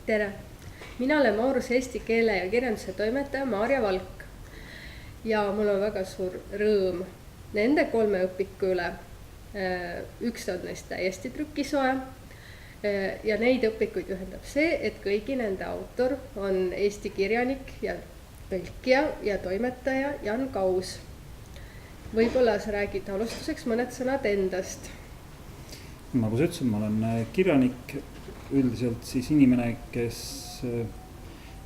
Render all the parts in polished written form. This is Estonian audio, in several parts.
Tere! Mina olen Maurus Eesti keele ja kirjanduse toimetaja Maarja Valk ja mul on väga suur rõõm nende 3 õpiku üle. Üks on neist täiesti trükisoe ja neid õpikuid ühendab see, et kõigi nende autor on Eesti kirjanik ja tõlkija ja toimetaja Jan Kaus. Võib-olla sa räägid alustuseks mõned sõnad endast. Nagu sa ütlesin, ma olen kirjanik, üldiselt siis inimene, kes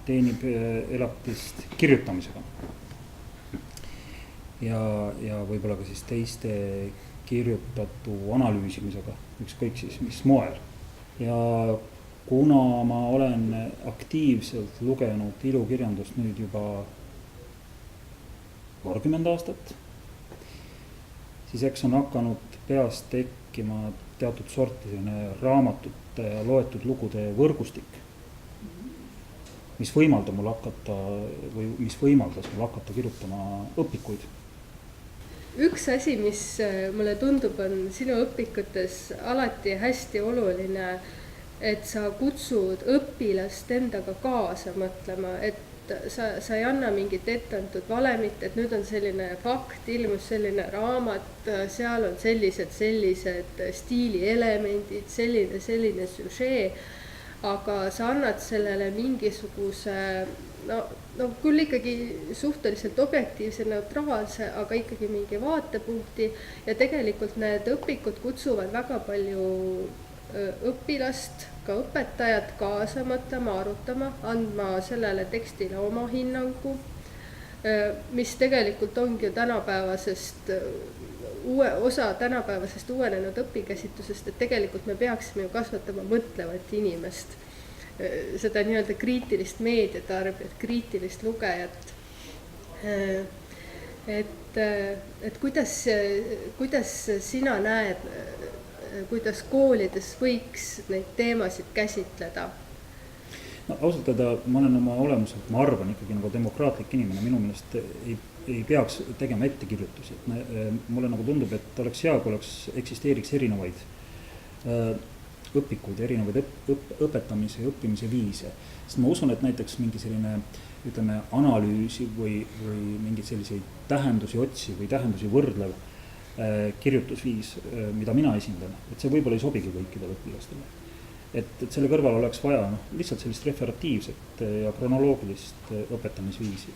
teenib elatist kirjutamisega. Ja võib-olla ka siis teiste kirjutatu analüüsimisega, ükskõik siis mis moel. Ja kuna ma olen aktiivselt lugenud ilukirjandust nüüd juba 40 aastat, siis eks on hakanud peas tekkima teatud sorti raamatute ja loetud lugude võrgustik, mis võimaldas mul hakata kirjutama õpikuid. Üks asi, mis mulle tundub, on sinu õpikutes alati hästi oluline, et sa kutsud õpilast endaga kaasa mõtlema, et sa ei anna mingit etteantud valemit, et nüüd on selline fakt, ilmus selline raamat, seal on sellised stiilielemendid, selline süžee, aga sa annad sellele mingisuguse, no küll ikkagi suhteliselt objektiivse, neutraalse, aga ikkagi mingi vaatepunkti ja tegelikult need õpikud kutsuvad väga palju õpilast, ka õpetajad kaasa mõtlema, arutama, andma sellele tekstile oma hinnangu, mis tegelikult ongi ju osa tänapäevasest uuenenud õpikäsitlusest, et tegelikult me peaksime ju kasvatama mõtlevat inimest, seda nii-öelda kriitilist meediatarbijat, kriitilist lugejat. Et kuidas sina näed, kuidas koolides võiks neid teemasid käsitleda? No, ausalt öelda, ma olen oma olemuselt, ma arvan ikkagi nagu demokraatlik inimene, minu meelest ei peaks tegema ettekirjutusi. Mulle nagu tundub, et oleks hea, kui eksisteeriks erinevaid õpikuid, erinevaid õpetamise ja õppimise viise. Sest ma usun, et näiteks mingi selline, ütleme, analüüsi või mingi selliseid tähendusi otsi või tähendusi võrdlev kirjutusviis, mida mina esindan, et see võib-olla ei sobigi kõikidele õpilastele. Et selle kõrval oleks vaja lihtsalt sellist referatiivset ja kronoloogilist õpetamisviisi.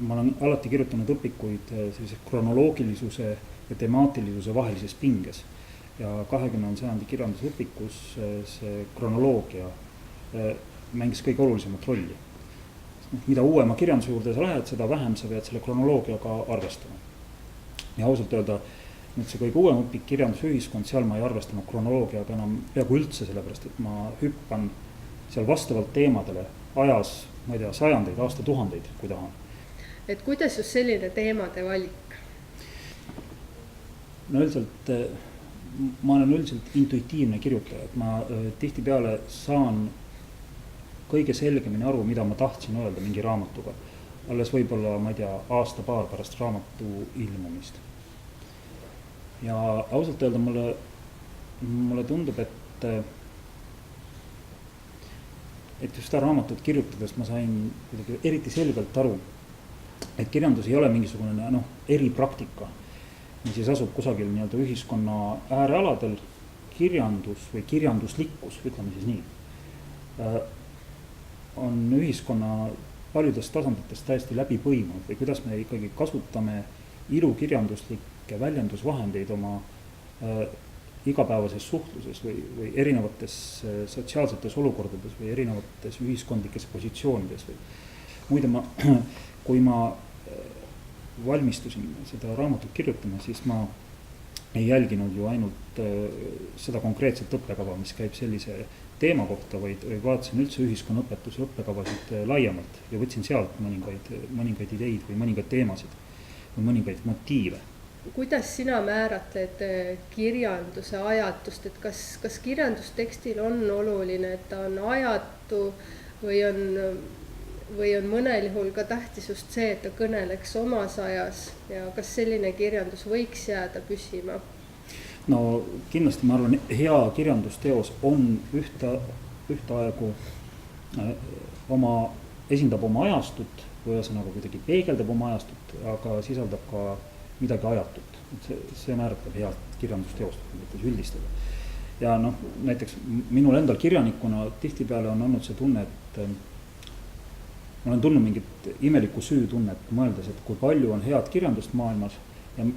Ma olen alati kirjutanud õpikuid sellise kronoloogilisuse ja temaatilisuse vahelises pinges. Ja 20. sajandi kirjandusõpikus see kronoloogia mängis kõige olulisemat rolli. Mida uuema kirjanduse juurde sa lähed, seda vähem sa pead selle kronoloogiaga arvestama. Ja ausalt öelda, nüüd see kõige uuem õpik kirjandusühiskond, seal ma ei arvestanud kronoloogiaga enam peaaegu üldse, sellepärast et ma hüppan seal vastavalt teemadele ajas, ma ei tea, sajandeid, aastatuhandeid, kui tahan. Et kuidas just selline teemade valik? No üldiselt, ma olen üldiselt intuitiivne kirjutaja, et ma tihtipeale saan kõige selgemini aru, mida ma tahtsin öelda mingi raamatuga. Alles võib-olla, ma ei tea, aasta-paar pärast raamatu ilmumist. Ja ausalt öelda mulle tundub, et just seda raamatut kirjutades ma sain eriti selgelt aru, et kirjandus ei ole mingisugune eripraktika, mis siis asub kusagil nii-öelda ühiskonna äärealadel. Kirjandus või kirjanduslikkus, ütleme siis nii, on ühiskonna paljudest tasanditest täiesti läbi põimunud või kuidas me ikkagi kasutame ilukirjanduslikke väljendusvahendeid oma igapäevases suhtluses või erinevates sotsiaalsetes olukordades või erinevates ühiskondlikes positsioonides. Muide, kui ma valmistusin seda raamatut kirjutama, siis ma ei jälginud ju ainult seda konkreetset õppekava, mis käib sellise teema kohta, vaid vaatasin üldse ühiskonnaõpetuse õppekavasid laiemalt ja võtsin sealt mõningaid ideid või mõningaid teemasid või mõningaid motiive. Kuidas sina määratled kirjanduse ajatust, et kas kirjandustekstil on oluline, et ta on ajatu või on mõnel juhul ka tähtis just see, et ta kõneleks omas ajas ja kas selline kirjandus võiks jääda püsima? No kindlasti ma arvan, hea kirjandusteos on ühtaegu esindab oma ajastut, või ühesõnaga kuidagi peegeldab oma ajastut, aga sisaldab ka midagi ajatut. See määratleb head kirjandusteost, mitte üldistada. Ja noh, näiteks minul endal kirjanikuna tihtipeale on olnud see tunne, et ma olen tundnud mingit imelikku süütunnet, mõeldes, et kui palju on head kirjandust maailmas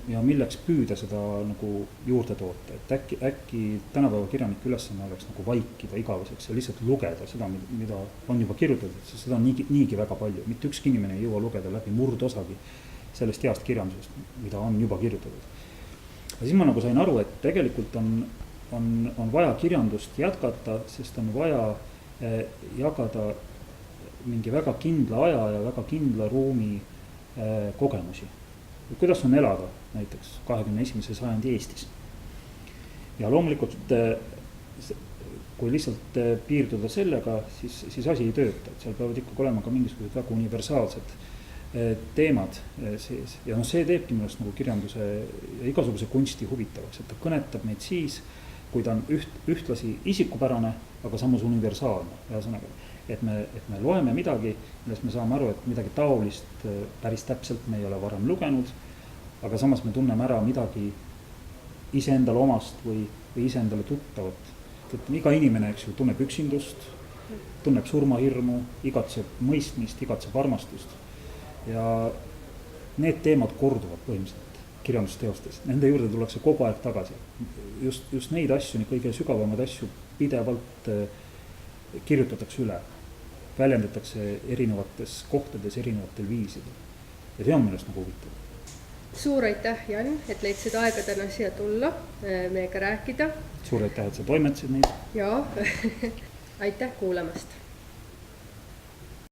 ja milleks püüda seda nagu juurde toota. Et äkki tänapäeva kirjaniku ülesanne oleks nagu vaikida igaveseks ja lihtsalt lugeda seda, mida on juba kirjutatud, sest seda on niigi väga palju. Mitte ükski inimene ei jõua lugeda läbi murdosagi sellest heast kirjandusest, mida on juba kirjutatud. Ja siis ma nagu sain aru, et tegelikult on vaja kirjandust jätkata, sest on vaja jagada mingi väga kindla aja ja väga kindla ruumi kogemusi. Kuidas on elada näiteks 21. sajandi Eestis. Ja loomulikult, kui lihtsalt piirduda sellega, siis asi ei tööta. Et seal peavad ikkagi olema ka mingisugused väga universaalsed teemad sees. Ja no see teebki millest nagu kirjanduse ja igasuguse kunsti huvitavaks, et ta kõnetab meid siis, kui ta on ühtlasi isikupärane, aga samas universaalne. Ühesõnaga, et me loeme midagi, millest me saame aru, et midagi taolist päris täpselt me ei ole varem lugenud, aga samas me tunneme ära midagi iseendale omast või iseendale tuttavat. Et iga inimene, eks ju, tunneb üksindust, tunneb surmahirmu, igatseb mõistmist, igatseb armastust. Ja need teemad korduvad põhimõtteliselt kirjandusteostes. Nende juurde tullakse kogu aeg tagasi. Just neid asju, kõige sügavamad asju pidevalt kirjutatakse üle. Väljendatakse erinevates kohtades, erinevatel viisidel. Ja see on millest nagu huvitav. Suur aitäh, Jan, et leidsid aega täna siia tulla, meiega rääkida. Suur aitäh, et sa toimetasid neid. Ja, aitäh kuulamast.